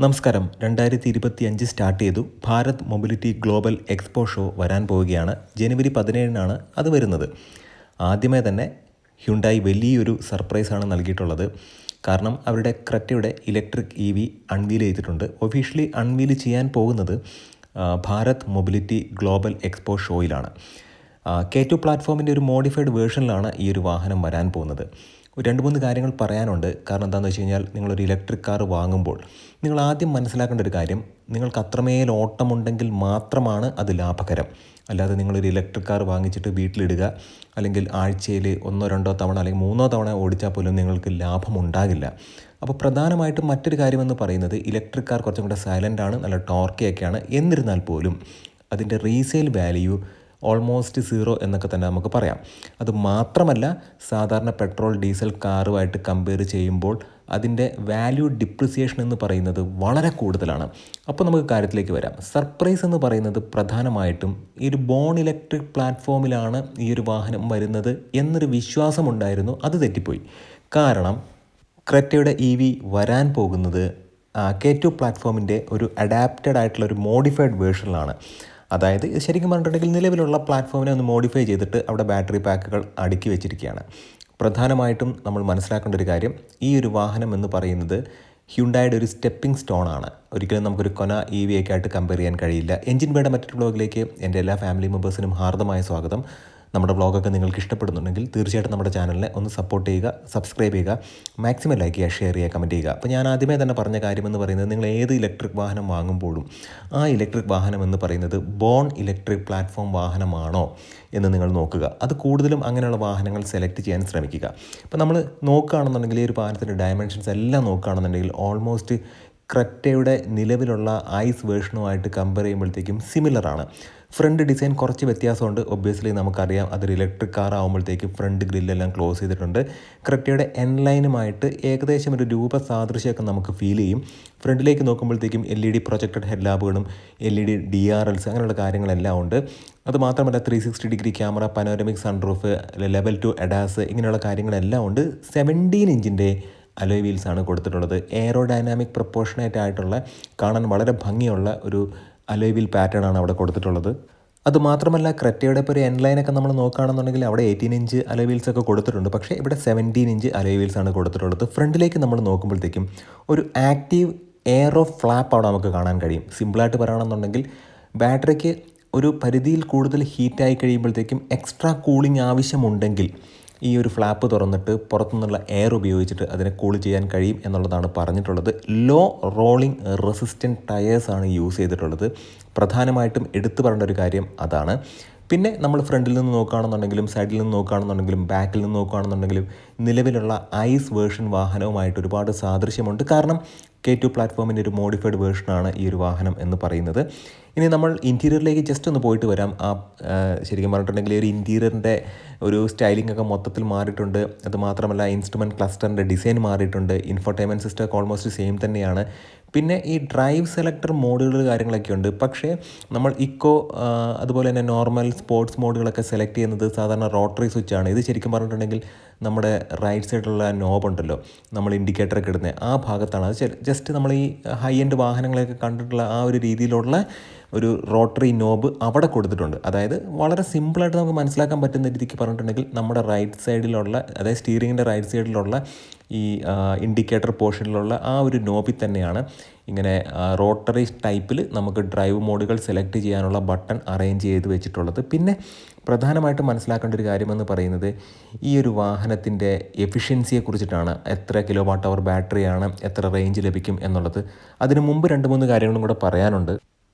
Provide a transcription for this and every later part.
നമസ്കാരം. 2025 സ്റ്റാർട്ട് ചെയ്തു. Bharat mobility global expo show വരാൻ പോവുകയാണ്. ജനുവരി 17-നാണ് അത് വരുന്നത്. ആദ്യമേ തന്നെ ഹ്യുണ്ടായി വലിയൊരു സർപ്രൈസാണ് നൽകിയിട്ടുള്ളത്. കാരണം അവരുടെ ക്രെറ്റയുടെ ഇലക്ട്രിക് EV അൺവീൽ ചെയ്തിട്ടുണ്ട്. ഒഫീഷ്യലി അൺവീൽ ചെയ്യാൻ പോകുന്നത് ഭാരത് മൊബിലിറ്റി ഗ്ലോബൽ എക്സ്പോ ഷോയിലാണ്. K2 പ്ലാറ്റ്ഫോമിൻ്റെ ഒരു മോഡിഫൈഡ് വേർഷനിലാണ് ഈ ഒരു വാഹനം വരാൻ പോകുന്നത്. 2-3 കാര്യങ്ങൾ പറയാനുണ്ട്. കാരണം എന്താണെന്ന് വെച്ച് കഴിഞ്ഞാൽ നിങ്ങളൊരു ഇലക്ട്രിക് കാർ വാങ്ങുമ്പോൾ നിങ്ങൾ ആദ്യം മനസ്സിലാക്കേണ്ട ഒരു കാര്യം, നിങ്ങൾക്ക് അത്രമേൽ ഓട്ടമുണ്ടെങ്കിൽ മാത്രമാണ് അത് ലാഭകരം. അല്ലാതെ നിങ്ങളൊരു ഇലക്ട്രിക് കാർ വാങ്ങിച്ചിട്ട് വീട്ടിലിടുക, അല്ലെങ്കിൽ ആഴ്ചയിൽ 1-2 തവണ അല്ലെങ്കിൽ 3 തവണ ഓടിച്ചാൽ പോലും നിങ്ങൾക്ക് ലാഭമുണ്ടാകില്ല. അപ്പോൾ പ്രധാനമായിട്ടും മറ്റൊരു കാര്യമെന്ന് പറയുന്നത്, ഇലക്ട്രിക് കാർ കുറച്ചും കൂടെ സൈലൻ്റാണ്, നല്ല ടോർക്കിയൊക്കെയാണ്. എന്നിരുന്നാൽ പോലും അതിൻ്റെ റീസെയിൽ വാല്യൂ ഓൾമോസ്റ്റ് 0 എന്നൊക്കെ തന്നെ നമുക്ക് പറയാം. അത് മാത്രമല്ല, സാധാരണ പെട്രോൾ ഡീസൽ കാറുമായിട്ട് കമ്പയർ ചെയ്യുമ്പോൾ അതിൻ്റെ വാല്യൂ ഡിപ്രിസിയേഷൻ എന്ന് പറയുന്നത് വളരെ കൂടുതലാണ്. അപ്പോൾ നമുക്ക് കാര്യത്തിലേക്ക് വരാം. സർപ്രൈസ് എന്ന് പറയുന്നത് പ്രധാനമായിട്ടും ഈ ഒരു ബോൺ ഇലക്ട്രിക് പ്ലാറ്റ്ഫോമിലാണ് ഈ ഒരു വാഹനം വരുന്നത് എന്നൊരു വിശ്വാസമുണ്ടായിരുന്നു. അത് തെറ്റിപ്പോയി. കാരണം ക്രെറ്റയുടെ EV വരാൻ പോകുന്നത് K2 പ്ലാറ്റ്ഫോമിൻ്റെ ഒരു അഡാപ്റ്റഡ് ആയിട്ടുള്ള ഒരു മോഡിഫൈഡ് വേർഷനിലാണ്. അതായത് ശരിക്കും പറഞ്ഞിട്ടുണ്ടെങ്കിൽ നിലവിലുള്ള പ്ലാറ്റ്ഫോമിനെ ഒന്ന് മോഡിഫൈ ചെയ്തിട്ട് അവിടെ ബാറ്ററി പാക്കുകൾ അടുക്കി വെച്ചിരിക്കുകയാണ്. പ്രധാനമായിട്ടും നമ്മൾ മനസ്സിലാക്കേണ്ട ഒരു കാര്യം, ഈ ഒരു വാഹനം എന്ന് പറയുന്നത് ഹ്യുണ്ടായുടെ ഒരു സ്റ്റെപ്പിംഗ് സ്റ്റോൺ ആണ്. ഒരിക്കലും നമുക്കൊരു കൊന EV ഒക്കെ ആയിട്ട് കമ്പയർ ചെയ്യാൻ കഴിയില്ല. എഞ്ചിൻ ബേയുടെ മറ്റൊരു വ്ളോഗിലേക്ക് എൻ്റെ എല്ലാ ഫാമിലി മെമ്പേഴ്സിനും ഹാർദമായ സ്വാഗതം. നമ്മുടെ വ്ളോഗൊക്കെ നിങ്ങൾക്ക് ഇഷ്ടപ്പെടുന്നുണ്ടെങ്കിൽ തീർച്ചയായിട്ടും നമ്മുടെ ചാനലിനെ ഒന്ന് സപ്പോർട്ട് ചെയ്യുക, സബ്സ്ക്രൈബ് ചെയ്യുക, മാക്സിമം ലൈക്ക് ചെയ്യുക, ഷെയർ ചെയ്യുക, കമൻറ്റ് ചെയ്യുക. അപ്പോൾ ഞാൻ ആദ്യമേ തന്നെ പറഞ്ഞ കാര്യമെന്ന് പറയുന്നത്, നിങ്ങൾ ഏത് ഇലക്ട്രിക് വാഹനം വാങ്ങുമ്പോഴും ആ ഇലക്ട്രിക് വാഹനം എന്ന് പറയുന്നത് ബോൺ ഇലക്ട്രിക് പ്ലാറ്റ്ഫോം വാഹനമാണോ എന്ന് നിങ്ങൾ നോക്കുക. അത് കൂടുതലും അങ്ങനെയുള്ള വാഹനങ്ങൾ സെലക്ട് ചെയ്യാൻ ശ്രമിക്കുക. ഇപ്പോൾ നമ്മൾ നോക്കുകയാണെന്നുണ്ടെങ്കിൽ ഈ ഒരു വാഹനത്തിൻ്റെ ഡയമെൻഷൻസ് എല്ലാം നോക്കുകയാണെന്നുണ്ടെങ്കിൽ ഓൾമോസ്റ്റ് ക്രെറ്റയുടെ നിലവിലുള്ള ഐസ് വേർഷനുമായിട്ട് കമ്പയർ ചെയ്യുമ്പോഴത്തേക്കും സിമിലറാണ്. ഫ്രണ്ട് ഡിസൈൻ കുറച്ച് വ്യത്യാസമുണ്ട്. ഒബ്വിയസ്ലി നമുക്കറിയാം, അതൊരു ഇലക്ട്രിക് കാർ ആകുമ്പോഴത്തേക്കും ഫ്രണ്ട് ഗ്രില്ലെല്ലാം ക്ലോസ് ചെയ്തിട്ടുണ്ട്. ക്രെറ്റയുടെ ലൈനുമായിട്ട് ഏകദേശം ഒരു രൂപസാദൃശ്യമൊക്കെ നമുക്ക് ഫീൽ ചെയ്യും. ഫ്രണ്ടിലേക്ക് നോക്കുമ്പോഴത്തേക്കും LED പ്രൊജക്റ്റഡ് ഹെഡ് ലാമ്പുകളും LED DRLs അങ്ങനെയുള്ള കാര്യങ്ങളെല്ലാം ഉണ്ട്. അതുമാത്രമല്ല 360 degree camera, panoramic sunroof, level 2 ADAS ഇങ്ങനെയുള്ള കാര്യങ്ങളെല്ലാം ഉണ്ട്. 17 ഇഞ്ചിൻ്റെ അലോയ് വീൽസാണ് കൊടുത്തിട്ടുള്ളത്. എയറോഡൈനാമിക് പ്രൊപ്പോർഷനേറ്റ് ആയിട്ടുള്ള, കാണാൻ വളരെ ഭംഗിയുള്ള ഒരു അലോയ് വീൽ പാറ്റേൺ ആണ് അവിടെ കൊടുത്തിട്ടുള്ളത്. അതുമാത്രമല്ല, ക്രെറ്റയുടെ ഇപ്പോൾ ഒരു ലൈനൊക്കെ നമ്മൾ നോക്കുകയാണെന്നുണ്ടെങ്കിൽ അവിടെ 18 ഇഞ്ച് അലോയ് വീൽസ് ഒക്കെ കൊടുത്തിട്ടുണ്ട്. പക്ഷേ ഇവിടെ 17 ഇഞ്ച് അലോയ് വീൽസ് ആണ് കൊടുത്തിട്ടുള്ളത്. ഫ്രണ്ടിലേക്ക് നമ്മൾ നോക്കുമ്പോഴത്തേക്കും ഒരു ആക്റ്റീവ് എയറോ ഫ്ലാപ്പ് അവിടെ നമുക്ക് കാണാൻ കഴിയും. സിമ്പിളായിട്ട് പറയുകയാണെന്നുണ്ടെങ്കിൽ, ബാറ്ററിക്ക് ഒരു പരിധിയിൽ കൂടുതൽ ഹീറ്റായി കഴിയുമ്പോഴത്തേക്കും എക്സ്ട്രാ കൂളിംഗ് ആവശ്യമുണ്ടെങ്കിൽ ഈ ഒരു ഫ്ലാപ്പ് തുറന്നിട്ട് പുറത്തുനിന്നുള്ള എയർ ഉപയോഗിച്ചിട്ട് അതിനെ കൂൾ ചെയ്യാൻ കഴിയും എന്നുള്ളതാണ് പറഞ്ഞിട്ടുള്ളത്. ലോ റോളിംഗ് റെസിസ്റ്റൻറ്റ് ടയേഴ്സാണ് യൂസ് ചെയ്തിട്ടുള്ളത്. പ്രധാനമായിട്ടും എടുത്തു പറയേണ്ട ഒരു കാര്യം അതാണ്. പിന്നെ നമ്മൾ ഫ്രണ്ടിൽ നിന്ന് നോക്കുകയാണെന്നുണ്ടെങ്കിലും സൈഡിൽ നിന്ന് നോക്കുകയാണെന്നുണ്ടെങ്കിലും ബാക്കിൽ നിന്ന് നോക്കുകയാണെന്നുണ്ടെങ്കിലും നിലവിലുള്ള ഐസ് വേർഷൻ വാഹനവുമായിട്ട് ഒരുപാട് സാദൃശ്യമുണ്ട്. കാരണം K2 പ്ലാറ്റ്ഫോമിൻ്റെ ഒരു മോഡിഫൈഡ് വേർഷനാണ് ഈ ഒരു വാഹനം എന്ന് പറയുന്നത്. ഇനി നമ്മൾ ഇൻറ്റീരിയറിലേക്ക് ജസ്റ്റ് ഒന്ന് പോയിട്ട് വരാം. ശരിക്കും പറഞ്ഞിട്ടുണ്ടെങ്കിൽ ഒരു ഇൻറ്റീരിയറിൻ്റെ ഒരു സ്റ്റൈലിംഗ് ഒക്കെ മൊത്തത്തിൽ മാറിയിട്ടുണ്ട്. അതുമാത്രമല്ല, ഇൻസ്ട്രുമെൻറ്റ് ക്ലസ്റ്ററിൻ്റെ ഡിസൈൻ മാറിയിട്ടുണ്ട്. ഇൻഫോർടൈൻമെൻറ്റ് സിസ്റ്റം ഒക്കെ ഓൾമോസ്റ്റ് സെയിം തന്നെയാണ്. പിന്നെ ഈ ഡ്രൈവ് സെലക്ടർ മോഡുകൾ കാര്യങ്ങളൊക്കെ ഉണ്ട്. പക്ഷേ നമ്മൾ ഇക്കോ അതുപോലെ തന്നെ നോർമൽ സ്പോർട്സ് മോഡുകളൊക്കെ സെലക്ട് ചെയ്യുന്നത് സാധാരണ റോട്ടറി സ്വിച്ചാണ്. ഇത് ശരിക്കും പറഞ്ഞിട്ടുണ്ടെങ്കിൽ നമ്മുടെ റൈറ്റ് സൈഡിലുള്ള നോബ് ഉണ്ടല്ലോ, നമ്മൾ ഇൻഡിക്കേറ്ററൊക്കെ ഇടുന്നത് ആ ഭാഗത്താണ്. അത് ജസ്റ്റ് നമ്മൾ ഈ ഹൈ എൻഡ് വാഹനങ്ങളെയൊക്കെ കണ്ടിട്ടുള്ള ആ ഒരു രീതിയിലുള്ള ഒരു റോട്ടറി നോബ് അവിടെ കൊടുത്തിട്ടുണ്ട്. അതായത് വളരെ സിമ്പിളായിട്ട് നമുക്ക് മനസ്സിലാക്കാൻ പറ്റുന്ന രീതിക്ക് പറഞ്ഞിട്ടുണ്ടെങ്കിൽ, നമ്മുടെ റൈറ്റ് സൈഡിലുള്ള, അതായത് സ്റ്റീറിങ്ങിൻ്റെ റൈറ്റ് സൈഡിലുള്ള ഈ ഇൻഡിക്കേറ്റർ പോർഷനിലുള്ള ആ ഒരു നോബിൽ തന്നെയാണ് ഇങ്ങനെ റോട്ടറി ടൈപ്പിൽ നമുക്ക് ഡ്രൈവ് മോഡുകൾ സെലക്ട് ചെയ്യാനുള്ള ബട്ടൺ അറേഞ്ച് ചെയ്ത് വെച്ചിട്ടുള്ളത്. പിന്നെ പ്രധാനമായിട്ടും മനസ്സിലാക്കേണ്ട ഒരു കാര്യമെന്ന് പറയുന്നത്, ഈ ഒരു വാഹനത്തിൻ്റെ എഫിഷ്യൻസിയെ കുറിച്ചിട്ടാണ്. എത്ര kWh ബാറ്ററിയാണ്, എത്ര റേഞ്ച് ലഭിക്കും എന്നുള്ളത്. അതിന് മുമ്പ് 2-3 കാര്യങ്ങളും കൂടെ പറയാനുണ്ട്.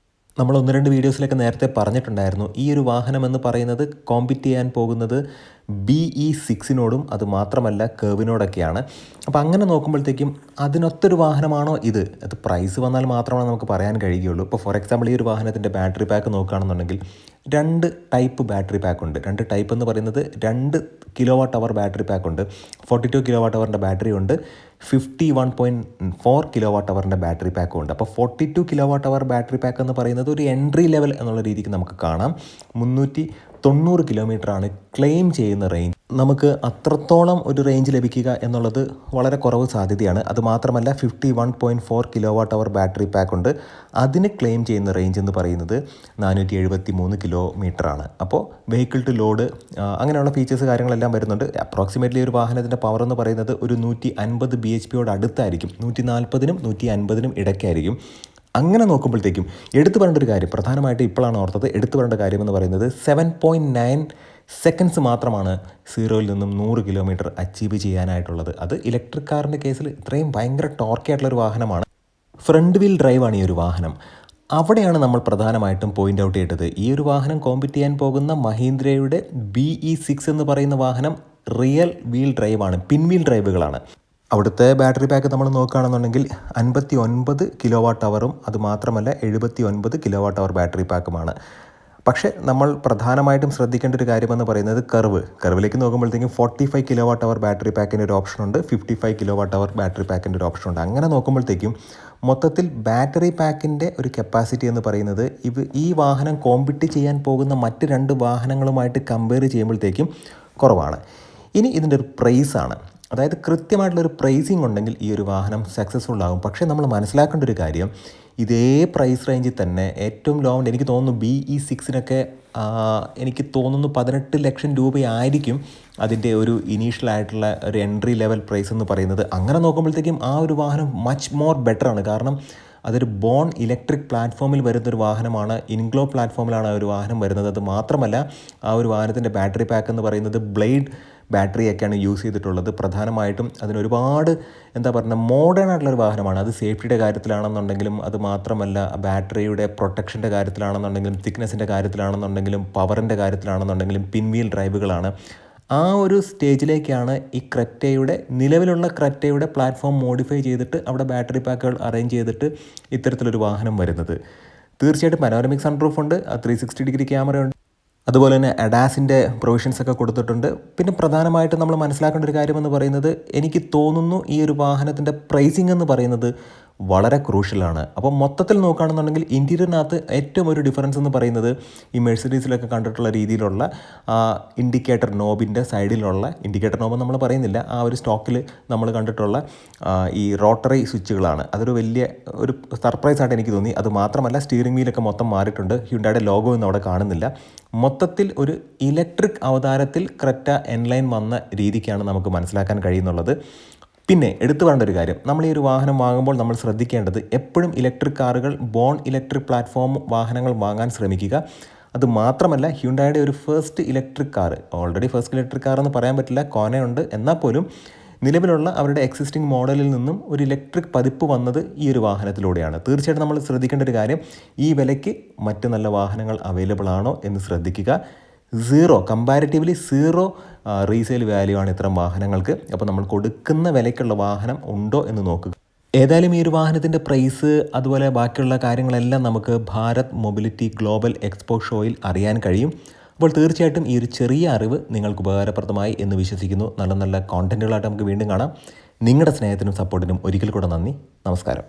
നമ്മൾ 1-2 വീഡിയോസിലൊക്കെ നേരത്തെ പറഞ്ഞിട്ടുണ്ടായിരുന്നു, ഈ ഒരു വാഹനം എന്ന് പറയുന്നത് കോമ്പീറ്റ് ചെയ്യാൻ പോകുന്നത് BE6നോടും അത് മാത്രമല്ല കർവിനോടൊക്കെയാണ്. അപ്പോൾ അങ്ങനെ നോക്കുമ്പോഴത്തേക്കും അതിനൊത്തൊരു വാഹനമാണോ ഇത്? അത് പ്രൈസ് വന്നാൽ മാത്രമാണ് നമുക്ക് പറയാൻ കഴിയുകയുള്ളൂ. ഇപ്പോൾ ഫോർ എക്സാമ്പിൾ ഈ ഒരു വാഹനത്തിൻ്റെ ബാറ്ററി പാക്ക് നോക്കുകയാണെന്നുണ്ടെങ്കിൽ 2 ടൈപ്പ് ബാറ്ററി പാക്കുണ്ട്. 2 ടൈപ്പ് എന്ന് പറയുന്നത് 2 kWh ബാറ്ററി പാക്കുണ്ട്. 42 kWhൻ്റെ ബാറ്ററി ഉണ്ട്, 51.4 kWhൻ്റെ ബാറ്ററി പാക്കും ഉണ്ട്. അപ്പോൾ 42 kWh ബാറ്ററി പാക്ക് എന്ന് പറയുന്നത് ഒരു എൻട്രി ലെവൽ എന്നുള്ള രീതിക്ക് നമുക്ക് കാണാം. 90 കിലോമീറ്ററാണ് ക്ലെയിം ചെയ്യുന്ന റേഞ്ച്. നമുക്ക് അത്രത്തോളം ഒരു റേഞ്ച് ലഭിക്കുക എന്നുള്ളത് വളരെ കുറവ് സാധ്യതയാണ്. അതുമാത്രമല്ല 51.4 kWh ബാറ്ററി പാക്ക് ഉണ്ട്. അതിന് ക്ലെയിം ചെയ്യുന്ന റേഞ്ച് എന്ന് പറയുന്നത് 473 കിലോമീറ്ററാണ്. അപ്പോൾ വെഹിക്കിൾ ടു ലോഡ് അങ്ങനെയുള്ള ഫീച്ചേഴ്സ് കാര്യങ്ങളെല്ലാം വരുന്നുണ്ട്. അപ്രോക്സിമേറ്റ്ലി ഒരു വാഹനത്തിൻ്റെ പവർ എന്ന് പറയുന്നത് ഒരു 150 bhpയോട് അടുത്തായിരിക്കും. 140-നും 150-നും ഇടയ്ക്കായിരിക്കും. അങ്ങനെ നോക്കുമ്പോഴത്തേക്കും എടുത്തു പറയേണ്ട ഒരു കാര്യം, പ്രധാനമായിട്ട് ഇപ്പോഴാണ് ഓർത്തത്, എടുത്തു പറയേണ്ട കാര്യം എന്ന് പറയുന്നത് 7.9 സെക്കൻഡ്സ് മാത്രമാണ് 0-ൽ നിന്നും 100 കിലോമീറ്റർ അച്ചീവ് ചെയ്യാനായിട്ടുള്ളത്. അത് ഇലക്ട്രിക് കാറിൻ്റെ കേസിൽ ഇത്രയും ഭയങ്കര ടോർക്കായിട്ടുള്ളൊരു വാഹനമാണ്. ഫ്രണ്ട് വീൽ ഡ്രൈവാണ് ഈ ഒരു വാഹനം. അവിടെയാണ് നമ്മൾ പ്രധാനമായിട്ടും പോയിൻ്റ് ഔട്ട് ചെയ്തത്. ഈ ഒരു വാഹനം കോമ്പറ്റ് ചെയ്യാൻ പോകുന്ന മഹീന്ദ്രയുടെ BE6 എന്ന് പറയുന്ന വാഹനം റിയൽ വീൽ ഡ്രൈവാണ്, പിൻവീൽ ഡ്രൈവുകളാണ്. അവിടുത്തെ ബാറ്ററി പാക്ക് നമ്മൾ നോക്കുകയാണെന്നുണ്ടെങ്കിൽ 59 kWh, അതുമാത്രമല്ല 79 kWh ബാറ്ററി പാക്കുമാണ്. പക്ഷേ നമ്മൾ പ്രധാനമായിട്ടും ശ്രദ്ധിക്കേണ്ട ഒരു കാര്യമെന്ന് പറയുന്നത് കർവിലേക്ക് നോക്കുമ്പോഴത്തേക്കും 45 kWh ബാറ്ററി പാക്കിൻ്റെ ഒരു ഓപ്ഷനുണ്ട്, 55 kWh ബാറ്ററി പാക്കിൻ്റെ ഒരു ഓപ്ഷനുണ്ട്. അങ്ങനെ നോക്കുമ്പോഴത്തേക്കും മൊത്തത്തിൽ ബാറ്ററി പാക്കിൻ്റെ ഒരു കപ്പാസിറ്റി എന്ന് പറയുന്നത് ഈ വാഹനം കോമ്പറ്റ് ചെയ്യാൻ പോകുന്ന മറ്റ് 2 വാഹനങ്ങളുമായിട്ട് കമ്പയർ ചെയ്യുമ്പോഴത്തേക്കും കുറവാണ്. ഇനി ഇതിൻ്റെ ഒരു പ്രൈസാണ്. അതായത് കൃത്യമായിട്ടുള്ളൊരു പ്രൈസിങ് ഉണ്ടെങ്കിൽ ഈ ഒരു വാഹനം സക്സസ്ഫുൾ ആകും. പക്ഷേ നമ്മൾ മനസ്സിലാക്കേണ്ട ഒരു കാര്യം, ഇതേ പ്രൈസ് റേഞ്ചിൽ തന്നെ ഏറ്റവും ലോ ഉണ്ട്, എനിക്ക് തോന്നുന്നു BE6-നൊക്കെ എനിക്ക് തോന്നുന്നു 18 ലക്ഷം രൂപയായിരിക്കും അതിൻ്റെ ഒരു ഇനീഷ്യലായിട്ടുള്ള ഒരു എൻട്രി ലെവൽ പ്രൈസ് എന്ന് പറയുന്നത്. അങ്ങനെ നോക്കുമ്പോഴത്തേക്കും ആ ഒരു വാഹനം മച്ച് മോർ ബെറ്ററാണ്. കാരണം അതൊരു ബോൺ ഇലക്ട്രിക് പ്ലാറ്റ്ഫോമിൽ വരുന്നൊരു വാഹനമാണ്. ഇൻഗ്ലോ പ്ലാറ്റ്ഫോമിലാണ് ആ ഒരു വാഹനം വരുന്നത്. അത് മാത്രമല്ല ആ ഒരു വാഹനത്തിൻ്റെ ബാറ്ററി പാക്ക് എന്ന് പറയുന്നത് ബ്ലേഡ് ബാറ്ററിയൊക്കെയാണ് യൂസ് ചെയ്തിട്ടുള്ളത്. പ്രധാനമായിട്ടും അതിനൊരുപാട് മോഡേൺ ആയിട്ടുള്ളൊരു വാഹനമാണ്. അത് സേഫ്റ്റിയുടെ കാര്യത്തിലാണെന്നുണ്ടെങ്കിലും, അത് മാത്രമല്ല ബാറ്ററിയുടെ പ്രൊട്ടക്ഷൻ്റെ കാര്യത്തിലാണെന്നുണ്ടെങ്കിലും, തിക്നെസ്സിൻ്റെ കാര്യത്തിലാണെന്നുണ്ടെങ്കിലും, പവറിൻ്റെ കാര്യത്തിലാണെന്നുണ്ടെങ്കിലും പിൻവീൽ ഡ്രൈവുകളാണ്. ആ ഒരു സ്റ്റേജിലേക്കാണ് ഈ നിലവിലുള്ള ക്രെറ്റയുടെ പ്ലാറ്റ്ഫോം മോഡിഫൈ ചെയ്തിട്ട് അവിടെ ബാറ്ററി പാക്കുകൾ അറേഞ്ച് ചെയ്തിട്ട് ഇത്തരത്തിലൊരു വാഹനം വരുന്നത്. തീർച്ചയായിട്ടും പനോരമിക് സൺറൂഫ് ഉണ്ട്, 360-ഡിഗ്രി ക്യാമറയുണ്ട്, അതുപോലെ തന്നെ അഡാസിൻ്റെ പ്രൊവിഷൻസൊക്കെ കൊടുത്തിട്ടുണ്ട്. പിന്നെ പ്രധാനമായിട്ടും നമ്മൾ മനസ്സിലാക്കേണ്ട ഒരു കാര്യമെന്ന് പറയുന്നത്, എനിക്ക് തോന്നുന്നു ഈ ഒരു വാഹനത്തിൻ്റെ പ്രൈസിംഗ് എന്ന് പറയുന്നത് വളരെ ക്രൂഷ്യലാണ്. അപ്പോൾ മൊത്തത്തിൽ നോക്കുകയാണെന്നുണ്ടെങ്കിൽ ഇൻറ്റീരിയറിനകത്ത് ഏറ്റവും ഒരു ഡിഫറൻസ് എന്ന് പറയുന്നത് ഈ മെഴ്സിഡീസിലൊക്കെ കണ്ടിട്ടുള്ള രീതിയിലുള്ള ഇൻഡിക്കേറ്റർ നോബിൻ്റെ സൈഡിലുള്ള ഇൻഡിക്കേറ്റർ നോബ് നമ്മൾ പറയുന്നില്ല, ആ ഒരു സ്റ്റോക്കിൽ നമ്മൾ കണ്ടിട്ടുള്ള ഈ റോട്ടറി സ്വിച്ചുകളാണ്. അതൊരു വലിയ ഒരു സർപ്രൈസായിട്ട് എനിക്ക് തോന്നി. അത് മാത്രമല്ല സ്റ്റിയറിംഗ് വീലൊക്കെ മൊത്തം മാറിയിട്ടുണ്ട്. ഹ്യുണ്ടായുടെ ലോഗോ ഒന്നും അവിടെ കാണുന്നില്ല. മൊത്തത്തിൽ ഒരു ഇലക്ട്രിക് അവതാരത്തിൽ ക്രെറ്റ എൻലൈൻ വന്ന രീതിക്കാണ് നമുക്ക് മനസ്സിലാക്കാൻ കഴിയുന്നുള്ളത്. പിന്നെ എടുത്തു പറയേണ്ട ഒരു കാര്യം, നമ്മൾ ഈ ഒരു വാഹനം വാങ്ങുമ്പോൾ നമ്മൾ ശ്രദ്ധിക്കേണ്ടത് എപ്പോഴും ഇലക്ട്രിക് കാറുകൾ ബോൺ ഇലക്ട്രിക് പ്ലാറ്റ്ഫോം വാഹനങ്ങൾ വാങ്ങാൻ ശ്രമിക്കുക. അത് മാത്രമല്ല ഹ്യുണ്ടായുടെ ഒരു first electric car, already first electric car എന്ന് പറയാൻ പറ്റില്ല, കോനയുണ്ട്, എന്നാൽ പോലും നിലവിലുള്ള അവരുടെ എക്സിസ്റ്റിംഗ് മോഡലിൽ നിന്നും ഒരു ഇലക്ട്രിക് പതിപ്പ് വന്നത് ഈ ഒരു വാഹനത്തിലൂടെയാണ്. തീർച്ചയായിട്ടും നമ്മൾ ശ്രദ്ധിക്കേണ്ട ഒരു കാര്യം, ഈ വിലയ്ക്ക് മറ്റ് നല്ല വാഹനങ്ങൾ അവൈലബിൾ ആണോ എന്ന് ശ്രദ്ധിക്കുക. കമ്പാരിറ്റീവ്ലി സീറോ റീസെയിൽ വാല്യൂ ആണ് ഇത്തരം വാഹനങ്ങൾക്ക്. അപ്പോൾ നമ്മൾ കൊടുക്കുന്ന വിലയ്ക്കുള്ള വാഹനം ഉണ്ടോ എന്ന് നോക്കുക. ഏതായാലും ഈ ഒരു വാഹനത്തിൻ്റെ പ്രൈസ് അതുപോലെ ബാക്കിയുള്ള കാര്യങ്ങളെല്ലാം നമുക്ക് ഭാരത് മൊബിലിറ്റി ഗ്ലോബൽ എക്സ്പോ ഷോയിൽ അറിയാൻ കഴിയും. അപ്പോൾ തീർച്ചയായിട്ടും ഈ ഒരു ചെറിയ അറിവ് നിങ്ങൾക്ക് ഉപകാരപ്രദമായി എന്ന് വിശ്വസിക്കുന്നു. നല്ല നല്ല കോണ്ടൻറ്റുകളായിട്ട് നമുക്ക് വീണ്ടും കാണാം. നിങ്ങളുടെ സ്നേഹത്തിനും സപ്പോർട്ടിനും ഒരിക്കൽ കൂടെ നന്ദി. നമസ്കാരം.